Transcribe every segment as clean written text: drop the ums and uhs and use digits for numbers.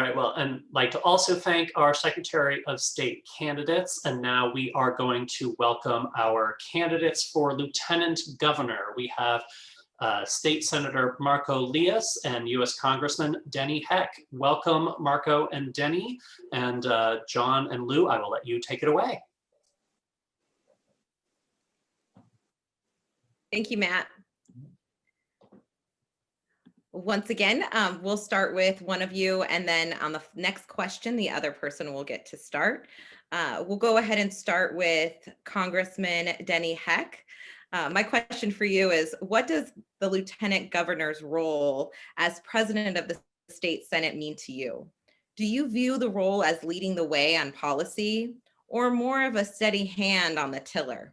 right, well, and like to also thank our Secretary of State candidates. And now we are going to welcome our candidates for Lieutenant Governor. We have State Senator Marko Liias and U.S. Congressman Denny Heck. Welcome, Marko and Denny. And John and Lou, I will let you take it away. Thank you, Matt. Once again, we'll start with one of you, and then on the next question, the other person will get to start. We'll go ahead and start with Congressman Denny Heck. My question for you is, what does the Lieutenant Governor's role as President of the State Senate mean to you? Do you view the role as leading the way on policy, or more of a steady hand on the tiller?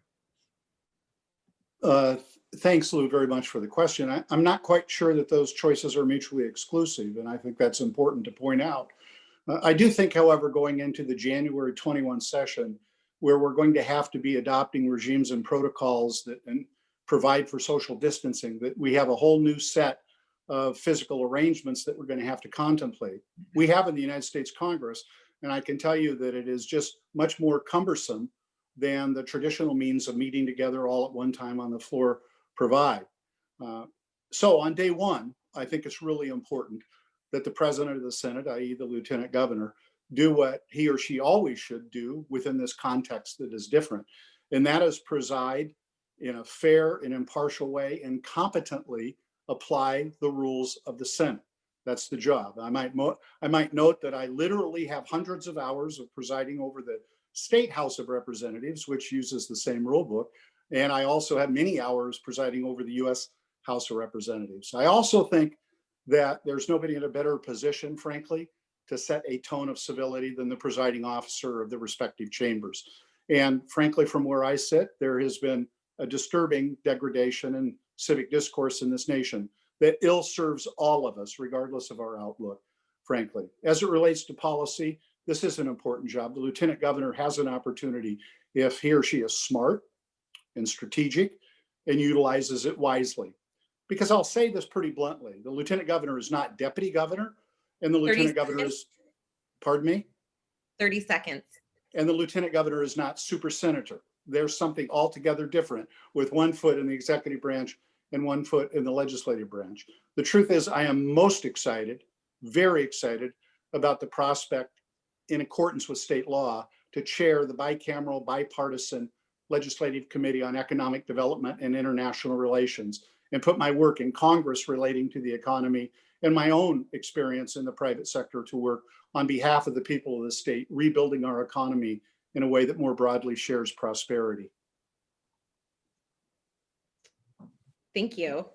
Thanks, Lou, very much for the question. I'm not quite sure that those choices are mutually exclusive, and I think that's important to point out. I do think, however, going into the January 21 session, where we're going to have to be adopting regimes and protocols that provide for social distancing, that we have a whole new set of physical arrangements that we're going to have to contemplate. We have in the United States Congress, and I can tell you that it is just much more cumbersome than the traditional means of meeting together all at one time on the floor provide. So on day one, I think it's really important that the President of the Senate, i.e. the Lieutenant Governor, do what he or she always should do within this context that is different. And that is preside in a fair and impartial way and competently apply the rules of the Senate. That's the job. I might note that I literally have hundreds of hours of presiding over the State House of Representatives, which uses the same rule book. And I also have many hours presiding over the U.S. House of Representatives. I also think that there's nobody in a better position, frankly, to set a tone of civility than the presiding officer of the respective chambers. And frankly, from where I sit, there has been a disturbing degradation in civic discourse in this nation that ill serves all of us, regardless of our outlook, frankly. As it relates to policy, this is an important job. The Lieutenant Governor has an opportunity, if he or she is smart and strategic and utilizes it wisely. Because I'll say this pretty bluntly, the Lieutenant Governor is not Deputy Governor, and the Lieutenant Governor is, pardon me? 30 seconds. And the Lieutenant Governor is not Super Senator. There's something altogether different with one foot in the executive branch and one foot in the legislative branch. The truth is, I am most excited, very excited about the prospect, in accordance with state law, to chair the bicameral, bipartisan Legislative Committee on Economic Development and International Relations, and put my work in Congress relating to the economy and my own experience in the private sector to work on behalf of the people of the state, rebuilding our economy in a way that more broadly shares prosperity. Thank you.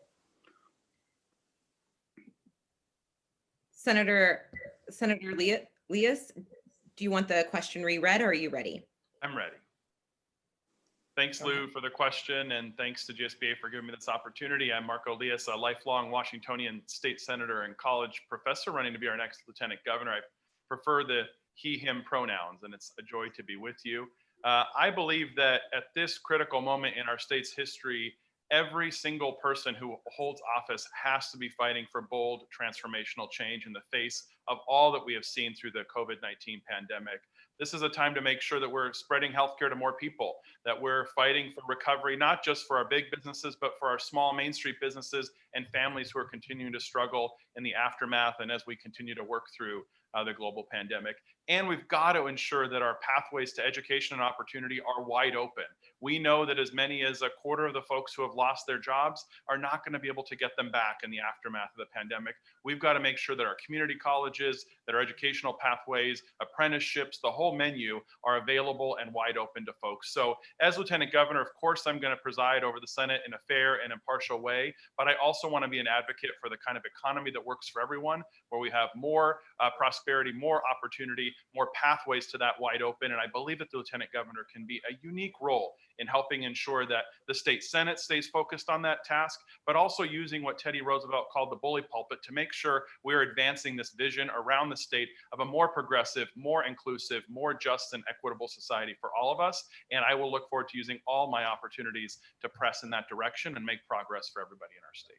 Senator Liias, do you want the question reread, or are you ready? I'm ready. Thanks, Lou, for the question, and thanks to GSBA for giving me this opportunity. I'm Marko Liias, a lifelong Washingtonian state senator and college professor running to be our next Lieutenant Governor. I prefer the he, him pronouns, and it's a joy to be with you. I believe that at this critical moment in our state's history, every single person who holds office has to be fighting for bold transformational change in the face of all that we have seen through the COVID-19 pandemic. This is a time to make sure that we're spreading healthcare to more people, that we're fighting for recovery, not just for our big businesses, but for our small Main Street businesses and families who are continuing to struggle in the aftermath and as we continue to work through the global pandemic. And we've got to ensure that our pathways to education and opportunity are wide open. We know that as many as a quarter of the folks who have lost their jobs are not going to be able to get them back in the aftermath of the pandemic. We've got to make sure that our community colleges, that our educational pathways, apprenticeships, the whole menu are available and wide open to folks. So as Lieutenant Governor, of course, I'm going to preside over the Senate in a fair and impartial way, but I also want to be an advocate for the kind of economy that works for everyone, where we have more prosperity, more opportunity, more pathways to that wide open. And I believe that the Lieutenant Governor can be a unique role in helping ensure that the state Senate stays focused on that task, but also using what Teddy Roosevelt called the bully pulpit to make sure we're advancing this vision around the state of a more progressive, more inclusive, more just and equitable society for all of us. And I will look forward to using all my opportunities to press in that direction and make progress for everybody in our state.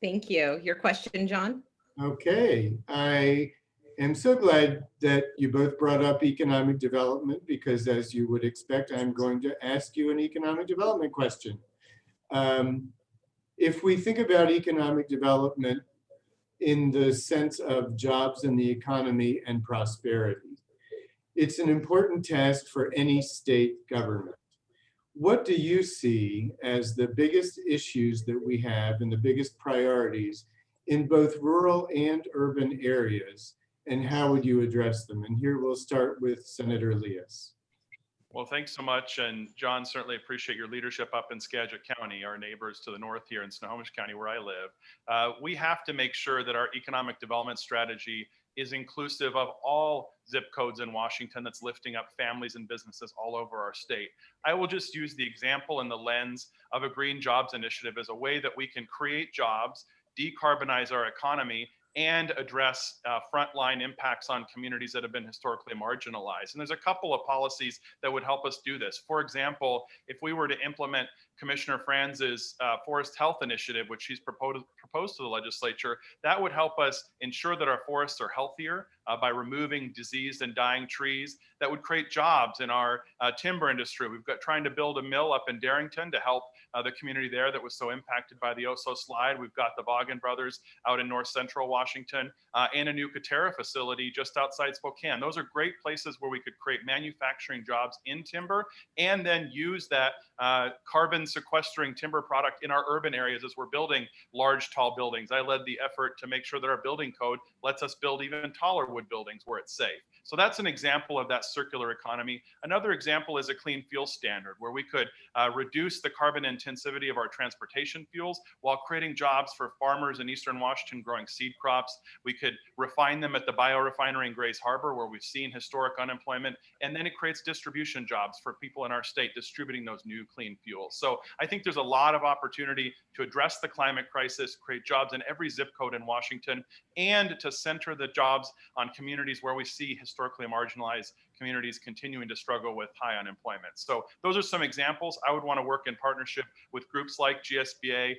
Thank you. Your question, John? Okay, I am so glad that you both brought up economic development because, as you would expect, I'm going to ask you an economic development question. If we think about economic development in the sense of jobs in the economy and prosperity, it's an important task for any state government. What do you see as the biggest issues that we have and the biggest priorities in both rural and urban areas, and how would you address them? And here we'll start with Senator Liias. Well, thanks so much. And John, certainly appreciate your leadership up in Skagit County, our neighbors to the north here in Snohomish County, where I live. We have to make sure that our economic development strategy is inclusive of all zip codes in Washington, that's lifting up families and businesses all over our state. I will just use the example in the lens of a green jobs initiative as a way that we can create jobs, decarbonize our economy, and address frontline impacts on communities that have been historically marginalized. And there's a couple of policies that would help us do this. For example, if we were to implement Commissioner Franz's forest health initiative, which he's proposed to the legislature, that would help us ensure that our forests are healthier by removing diseased and dying trees. That would create jobs in our timber industry. We've got trying to build a mill up in Darrington to help the community there that was so impacted by the Oso slide. We've got the Vaughan brothers out in north central Washington and a new Katerra facility just outside Spokane. Those are great places where we could create manufacturing jobs in timber and then use that carbon sequestering timber product in our urban areas as we're building large, tall buildings. I led the effort to make sure that our building code lets us build even taller wood buildings where it's safe. So that's an example of that circular economy. Another example is a clean fuel standard where we could reduce the carbon intensivity of our transportation fuels while creating jobs for farmers in Eastern Washington growing seed crops. We could refine them at the biorefinery in Grays Harbor where we've seen historic unemployment, and then it creates distribution jobs for people in our state distributing those new clean fuels. So I think there's a lot of opportunity to address the climate crisis, create jobs in every zip code in Washington, and to center the jobs on communities where we see historically marginalized communities continuing to struggle with high unemployment. So those are some examples. I would want to work in partnership with groups like GSBA,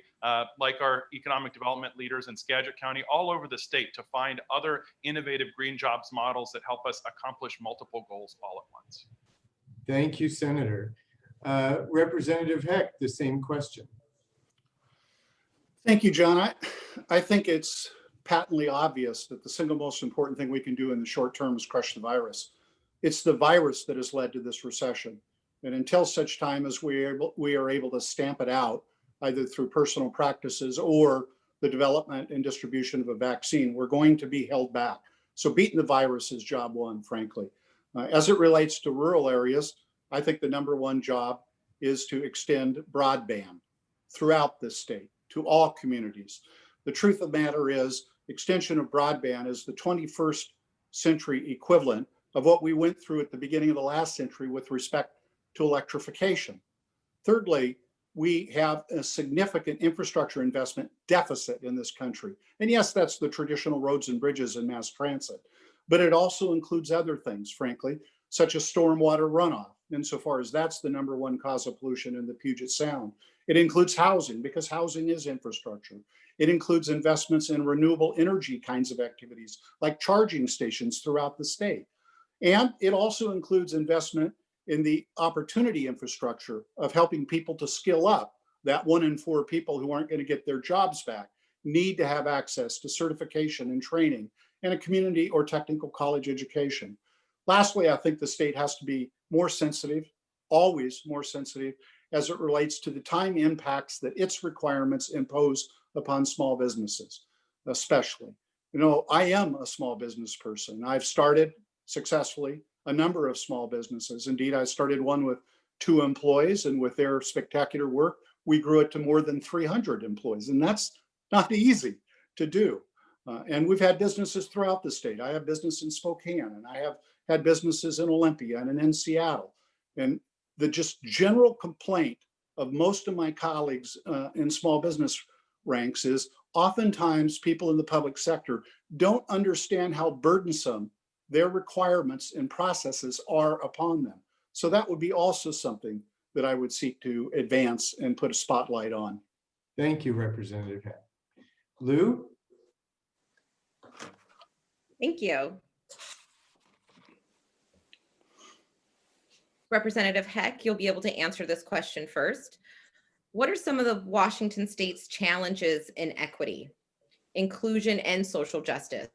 like our economic development leaders in Skagit County, all over the state to find other innovative green jobs models that help us accomplish multiple goals all at once. Thank you, Senator. Representative Heck, the same question. Thank you, John. I think it's patently obvious that the single most important thing we can do in the short term is crush the virus. It's the virus that has led to this recession. And until such time as we are able to stamp it out, either through personal practices or the development and distribution of a vaccine, we're going to be held back. So beating the virus is job one, frankly. As it relates to rural areas, I think the number one job is to extend broadband throughout this state to all communities. The truth of the matter is extension of broadband is the 21st century equivalent of what we went through at the beginning of the last century with respect to electrification. Thirdly, we have a significant infrastructure investment deficit in this country. And yes, that's the traditional roads and bridges and mass transit, but it also includes other things, frankly, such as stormwater runoff, insofar as that's the number one cause of pollution in the Puget Sound. It includes housing, because housing is infrastructure. It includes investments in renewable energy kinds of activities, like charging stations throughout the state. And it also includes investment in the opportunity infrastructure of helping people to skill up. That 1 in 4 people who aren't going to get their jobs back need to have access to certification and training and a community or technical college education. Lastly, I think the state has to be more sensitive, always more sensitive, as it relates to the time impacts that its requirements impose upon small businesses, especially. You know, I am a small business person. I've started successfully a number of small businesses. Indeed, I started one with 2 employees, and with their spectacular work, we grew it to more than 300 employees. And that's not easy to do. And we've had businesses throughout the state. I have business in Spokane, and I have had businesses in Olympia and in Seattle. And the just general complaint of most of my colleagues in small business ranks is oftentimes people in the public sector don't understand how burdensome their requirements and processes are upon them. So that would be also something that I would seek to advance and put a spotlight on. Thank you, Representative Heck. Lou? Thank you. Representative Heck, you'll be able to answer this question first. What are some of the Washington State's challenges in equity, inclusion, and social justice?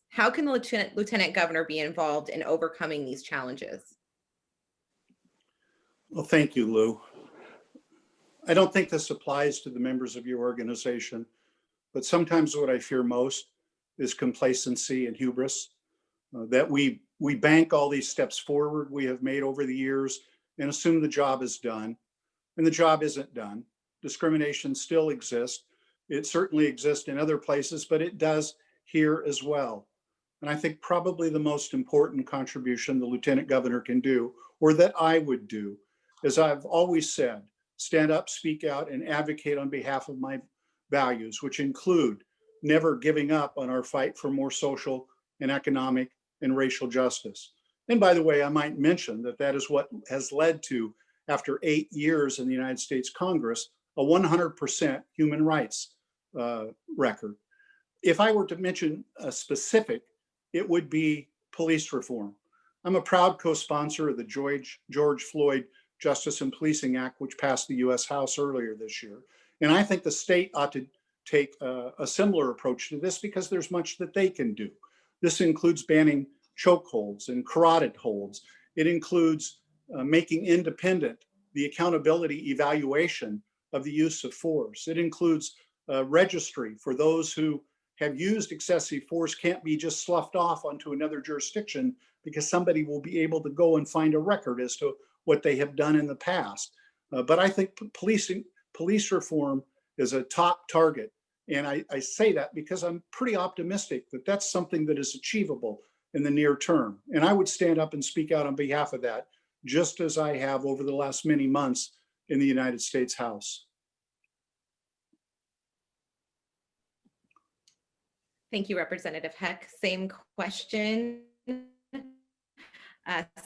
How can the Lieutenant Governor be involved in overcoming these challenges? Well, thank you, Lou. I don't think this applies to the members of your organization, but sometimes what I fear most is complacency and hubris, that we bank all these steps forward we have made over the years and assume the job is done, and the job isn't done. Discrimination still exists. It certainly exists in other places, but it does here as well. And I think probably the most important contribution the Lieutenant Governor can do, or that I would do, as I've always said, stand up, speak out, and advocate on behalf of my values, which include never giving up on our fight for more social and economic and racial justice. And by the way, I might mention that that is what has led to, after 8 years in the United States Congress, a 100% human rights record. If I were to mention a specific, it would be police reform. I'm a proud co-sponsor of the George Floyd Justice and Policing Act, which passed the US House earlier this year. And I think the state ought to take a similar approach to this because there's much that they can do. This includes banning chokeholds and carotid holds. It includes making independent the accountability evaluation of the use of force. It includes registry for those who have used excessive force can't be just sloughed off onto another jurisdiction because somebody will be able to go and find a record as to what they have done in the past. But I think police reform is a top target. And I say that because I'm pretty optimistic that that's something that is achievable in the near term. And I would stand up and speak out on behalf of that, just as I have over the last many months in the United States House. Thank you, Representative Heck. Same question,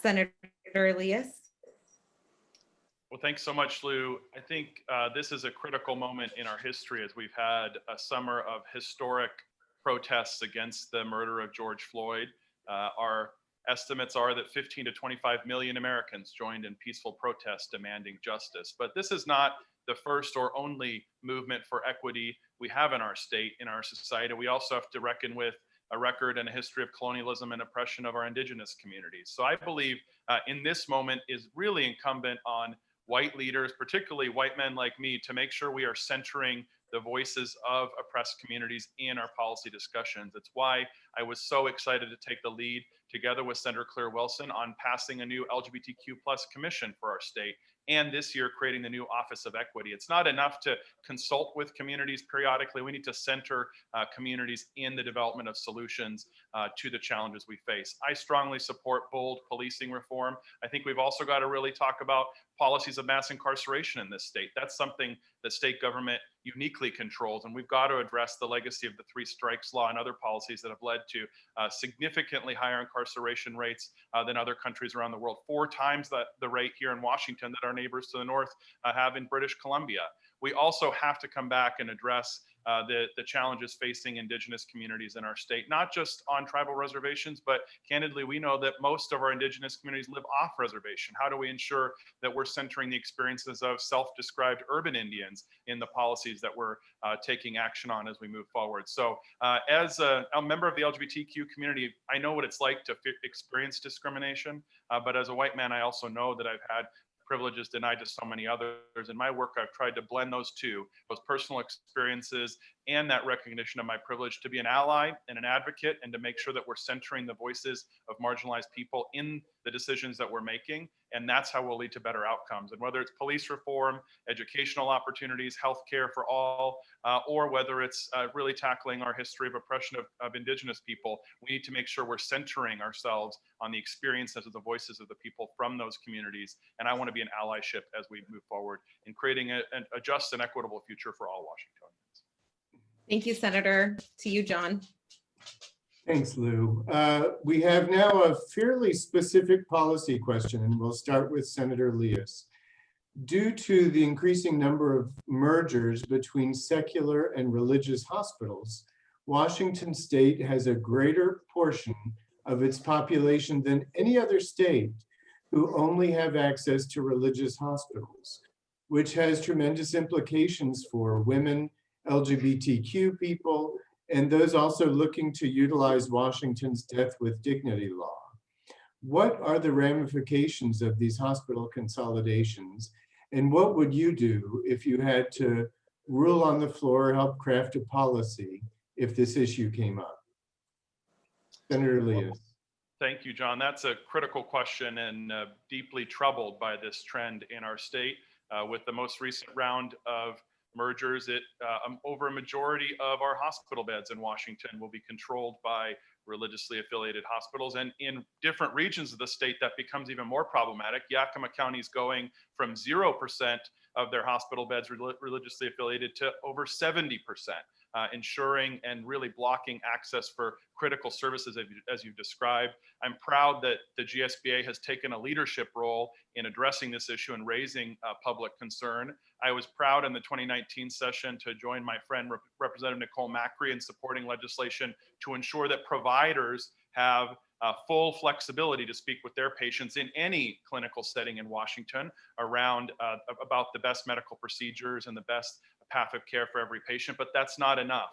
Senator Liias. Well, thanks so much, Lou. I think this is a critical moment in our history as we've had a summer of historic protests against the murder of George Floyd. Our estimates are that 15 to 25 million Americans joined in peaceful protests demanding justice. But this is not the first or only movement for equity we have in our state, in our society. We also have to reckon with a record and a history of colonialism and oppression of our indigenous communities. So I believe in this moment is really incumbent on white leaders, particularly white men like me, to make sure we are centering the voices of oppressed communities in our policy discussions. It's why I was so excited to take the lead together with Senator Claire Wilson on passing a new LGBTQ+ commission for our state, and this year creating the new Office of Equity. It's not enough to consult with communities periodically. We need to center communities in the development of solutions to the challenges we face. I strongly support bold policing reform. I think we've also got to really talk about policies of mass incarceration in this state. That's something that state government uniquely controls, and we've got to address the legacy of the 3 strikes law and other policies that have led to significantly higher incarceration rates than other countries around the world, 4 times the rate here in Washington that our neighbors to the north have in British Columbia. We also have to come back and address the challenges facing indigenous communities in our state, not just on tribal reservations, but candidly, we know that most of our indigenous communities live off reservation. How do we ensure that we're centering the experiences of self-described urban Indians in the policies that we're taking action on as we move forward? So as a member of the LGBTQ community, I know what it's like to experience discrimination, but as a white man, I also know that I've had privileges denied to so many others. In my work, I've tried to blend those two, those personal experiences and that recognition of my privilege to be an ally and an advocate, and to make sure that we're centering the voices of marginalized people in the decisions that we're making. And that's how we'll lead to better outcomes. And whether it's police reform, educational opportunities, healthcare for all, or whether it's really tackling our history of oppression of indigenous people, we need to make sure we're centering ourselves on the experiences of the voices of the people from those communities. And I want to be an allyship as we move forward in creating a just and equitable future for all Washingtonians. Thank you, Senator. To you, John. Thanks, Lou. We have now a fairly specific policy question, and we'll start with Senator Liias. Due to the increasing number of mergers between secular and religious hospitals, Washington State has a greater portion of its population than any other state who only have access to religious hospitals, which has tremendous implications for women, LGBTQ people, and those also looking to utilize Washington's Death with Dignity law. What are the ramifications of these hospital consolidations? And what would you do if you had to rule on the floor, help craft a policy if this issue came up? Senator Liias. Thank you, John. That's a critical question, and deeply troubled by this trend in our state. With the most recent round of mergers, over a majority of our hospital beds in Washington will be controlled by religiously affiliated hospitals. And in different regions of the state, that becomes even more problematic. Yakima County is going from 0% of their hospital beds religiously affiliated to over 70%, ensuring and really blocking access for critical services as you've described. I'm proud that the GSBA has taken a leadership role in addressing this issue and raising public concern. I was proud in the 2019 session to join my friend Representative Nicole Macri in supporting legislation to ensure that providers have full flexibility to speak with their patients in any clinical setting in Washington around about the best medical procedures and the best path of care for every patient, but that's not enough.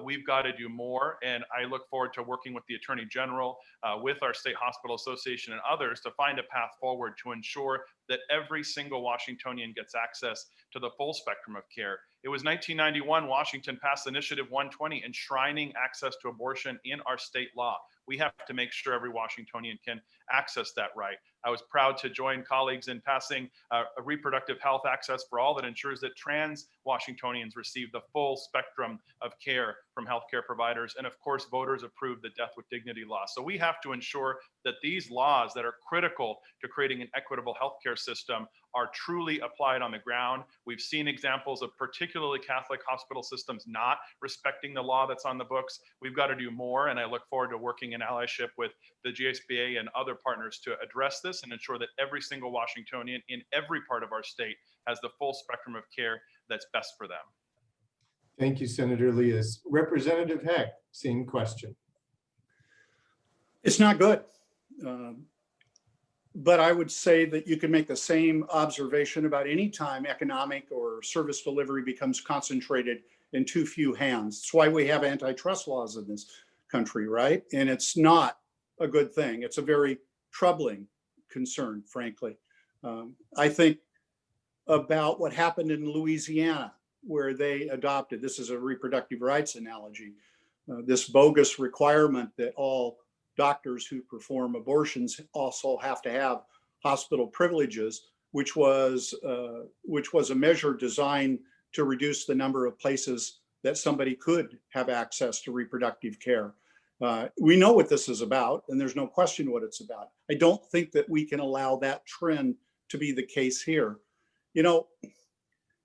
We've got to do more, and I look forward to working with the Attorney General, with our State Hospital Association and others to find a path forward to ensure that every single Washingtonian gets access to the full spectrum of care. It was 1991, Washington passed Initiative 120, enshrining access to abortion in our state law. We have to make sure every Washingtonian can access that right. I was proud to join colleagues in passing a reproductive health access for all that ensures that trans Washingtonians receive the full spectrum of care from healthcare providers. And of course, voters approved the Death with Dignity law. So we have to ensure that these laws that are critical to creating an equitable healthcare system are truly applied on the ground. We've seen examples of particularly Catholic hospital systems not respecting the law that's on the books. We've got to do more, and I look forward to working in allyship with the GSBA and other partners to address this and ensure that every single Washingtonian in every part of our state has the full spectrum of care that's best for them. Thank you, Senator Liias. Representative Heck, same question. It's not good. But I would say that you can make the same observation about any time economic or service delivery becomes concentrated in too few hands. That's why we have antitrust laws in this country, right? And it's not a good thing. It's a very troubling concern, frankly. I think about what happened in Louisiana, where they adopted, this is a reproductive rights analogy, this bogus requirement that all doctors who perform abortions also have to have hospital privileges, which was a measure designed to reduce the number of places that somebody could have access to reproductive care. We know what this is about, and there's no question what it's about. I don't think that we can allow that trend to be the case here. You know,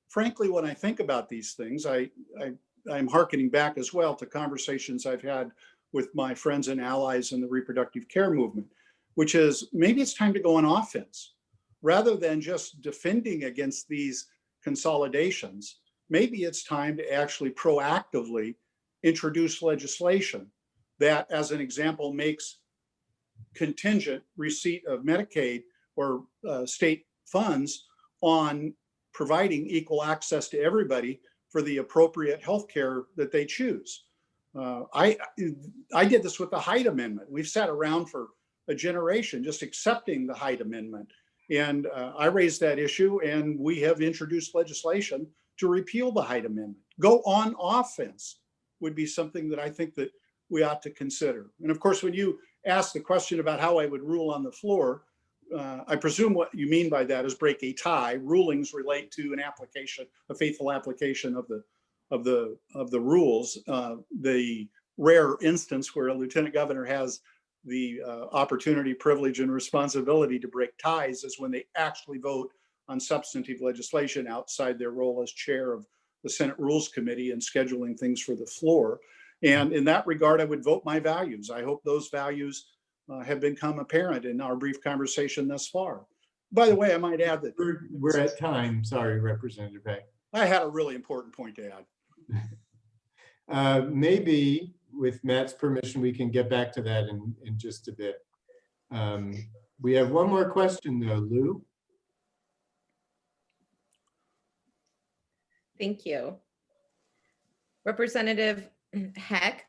frankly, when I think about these things, I'm hearkening back as well to conversations I've had with my friends and allies in the reproductive care movement, which is maybe it's time to go on offense. Rather than just defending against these consolidations, maybe it's time to actually proactively introduce legislation that, as an example, makes contingent receipt of Medicaid or state funds on providing equal access to everybody for the appropriate health care that they choose. I did this with the Hyde Amendment. We've sat around for a generation just accepting the Hyde Amendment. And I raised that issue, and we have introduced legislation to repeal the Hyde Amendment. Go on offense would be something that I think that we ought to consider. And of course, when you ask the question about how I would rule on the floor, I presume what you mean by that is break a tie. Rulings relate to an application, a faithful application of the rules. The rare instance where a lieutenant governor has the opportunity, privilege, and responsibility to break ties is when they actually vote on substantive legislation outside their role as chair of the Senate Rules Committee and scheduling things for the floor. And in that regard, I would vote my values. I hope those values have become apparent in our brief conversation thus far. By the way, I might add that we're at time. Sorry, Representative Beck. I had a really important point to add. Maybe with Matt's permission, we can get back to that in just a bit. We have one more question though, Lou. Thank you. Representative Heck,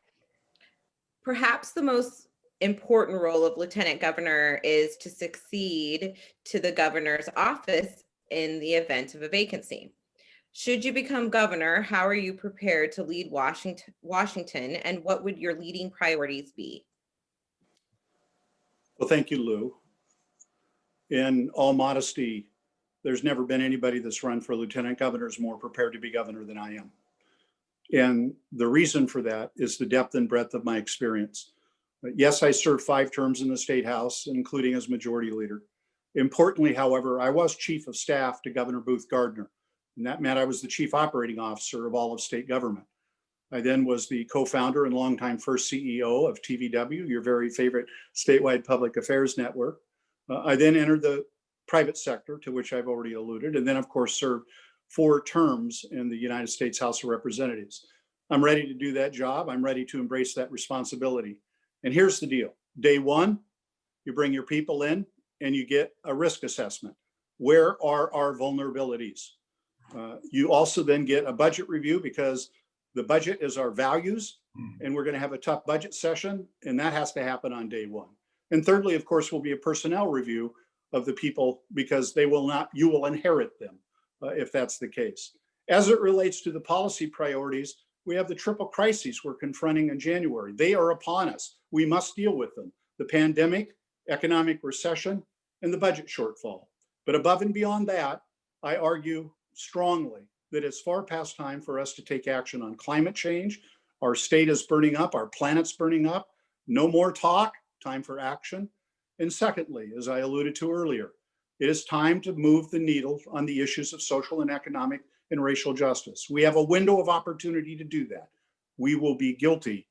perhaps the most important role of Lieutenant Governor is to succeed to the governor's office in the event of a vacancy. Should you become governor, how are you prepared to lead Washington, and what would your leading priorities be? Well, thank you, Lou. In all modesty, there's never been anybody that's run for lieutenant governor is more prepared to be governor than I am. And the reason for that is the depth and breadth of my experience. Yes, I served 5 terms in the State House, including as majority leader. Importantly, however, I was chief of staff to Governor Booth Gardner, and that meant I was the chief operating officer of all of state government. I then was the co-founder and longtime first CEO of TVW, your very favorite statewide public affairs network. I then entered the private sector, to which I've already alluded, and then of course served 4 terms in the United States House of Representatives. I'm ready to do that job. I'm ready to embrace that responsibility. And here's the deal. Day one, you bring your people in and you get a risk assessment. Where are our vulnerabilities? You also then get a budget review, because the budget is our values, and we're going to have a tough budget session, and that has to happen on day one. And thirdly, of course, will be a personnel review of the people, because they will not, you will inherit them if that's the case. As it relates to the policy priorities, we have the triple crises we're confronting in January. They are upon us. We must deal with them: the pandemic, economic recession, and the budget shortfall. But above and beyond that, I argue strongly that it's far past time for us to take action on climate change. Our state is burning up, our planet's burning up. No more talk, time for action. And secondly, as I alluded to earlier, it is time to move the needle on the issues of social and economic and racial justice. We have a window of opportunity to do that. We will be guilty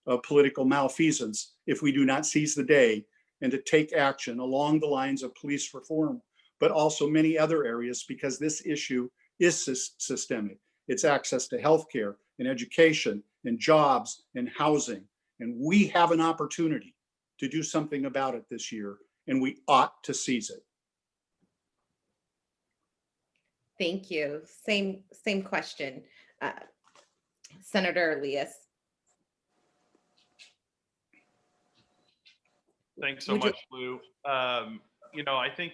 of political malfeasance if we do not seize the day and to take action along the lines of police reform, but also many other areas, because this issue is systemic. It's access to healthcare and education and jobs and housing. And we have an opportunity to do something about it this year, and we ought to seize it. Thank you. Same question. Senator Liias. Thanks so much, Lou. I think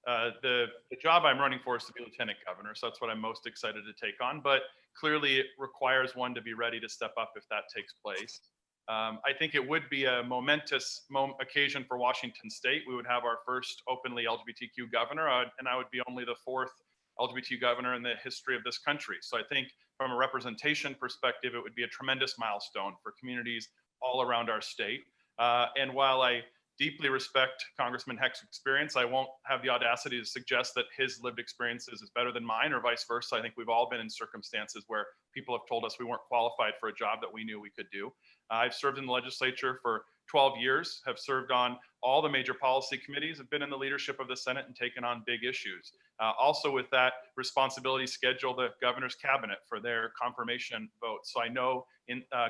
the job I'm running for is to be lieutenant governor, so that's what I'm most excited to take on. But clearly, it requires one to be ready to step up if that takes place. I think it would be a momentous occasion for Washington State. We would have our first openly LGBTQ governor, and I would be only the 4th LGBTQ governor in the history of this country. So I think from a representation perspective, it would be a tremendous milestone for communities all around our state. And while I deeply respect Congressman Heck's experience, I won't have the audacity to suggest that his lived experiences is better than mine, or vice versa. I think we've all been in circumstances where people have told us we weren't qualified for a job that we knew we could do. I've served in the legislature for 12 years, have served on all the major policy committees, have been in the leadership of the Senate and taken on big issues. Also with that responsibility, schedule the governor's cabinet for their confirmation votes. So I know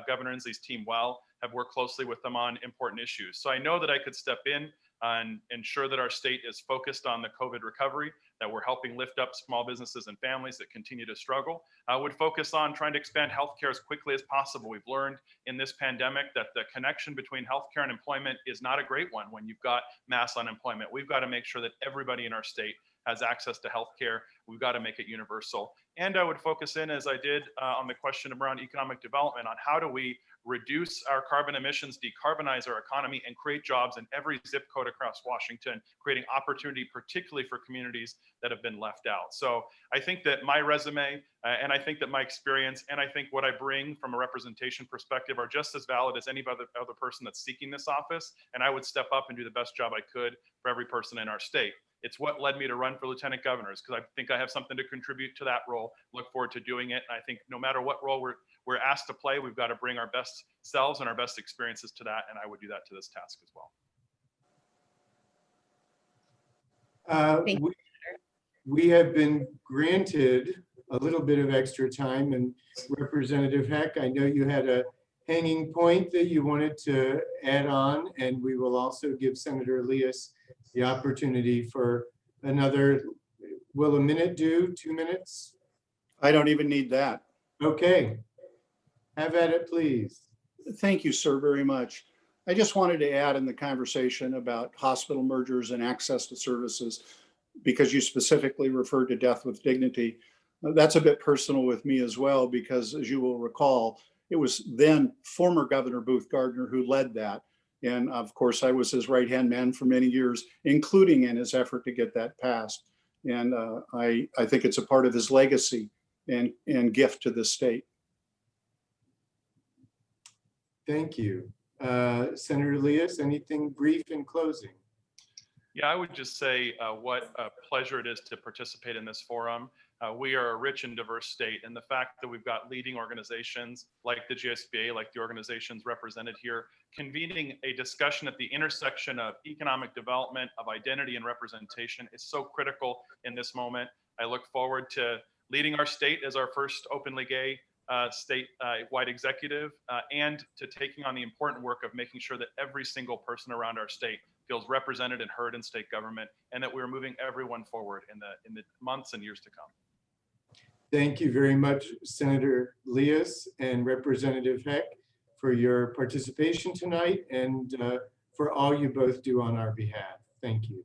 Governor Inslee's team well, have worked closely with them on important issues. So I know that I could step in and ensure that our state is focused on the COVID recovery, that we're helping lift up small businesses and families that continue to struggle. I would focus on trying to expand healthcare as quickly as possible. We've learned in this pandemic that the connection between healthcare and employment is not a great one when you've got mass unemployment. We've got to make sure that everybody in our state has access to healthcare. We've got to make it universal. And I would focus in, as I did on the question around economic development, on how do we reduce our carbon emissions, decarbonize our economy, and create jobs in every zip code across Washington, creating opportunity, particularly for communities that have been left out. So I think that my resume, and I think that my experience, and I think what I bring from a representation perspective are just as valid as any other person that's seeking this office. And I would step up and do the best job I could for every person in our state. It's what led me to run for lieutenant governors, because I think I have something to contribute to that role. Look forward to doing it. And I think no matter what role we're asked to play, we've got to bring our best selves and our best experiences to that. And I would do that to this task as well. We have been granted a little bit of extra time, and Representative Heck, I know you had a hanging point that you wanted to add on? And we will also give Senator Liias the opportunity for another, will a minute do, 2 minutes? I don't even need that. Okay, have at it, please. Thank you, sir, very much. I just wanted to add in the conversation about hospital mergers and access to services, because you specifically referred to death with dignity. That's a bit personal with me as well, because as you will recall, it was then former Governor Booth Gardner who led that. And of course, I was his right-hand man for many years, including in his effort to get that passed. And I think it's a part of his legacy and gift to the state. Thank you. Senator Liias, anything brief in closing? Yeah, I would just say what a pleasure it is to participate in this forum. We are a rich and diverse state, and the fact that we've got leading organizations like the GSBA, like the organizations represented here, convening a discussion at the intersection of economic development, of identity and representation is so critical in this moment. I look forward to leading our state as our first openly gay statewide executive, and to taking on the important work of making sure that every single person around our state feels represented and heard in state government, and that we're moving everyone forward in the months and years to come. Thank you very much, Senator Liias and Representative Heck, for your participation tonight and for all you both do on our behalf. Thank you.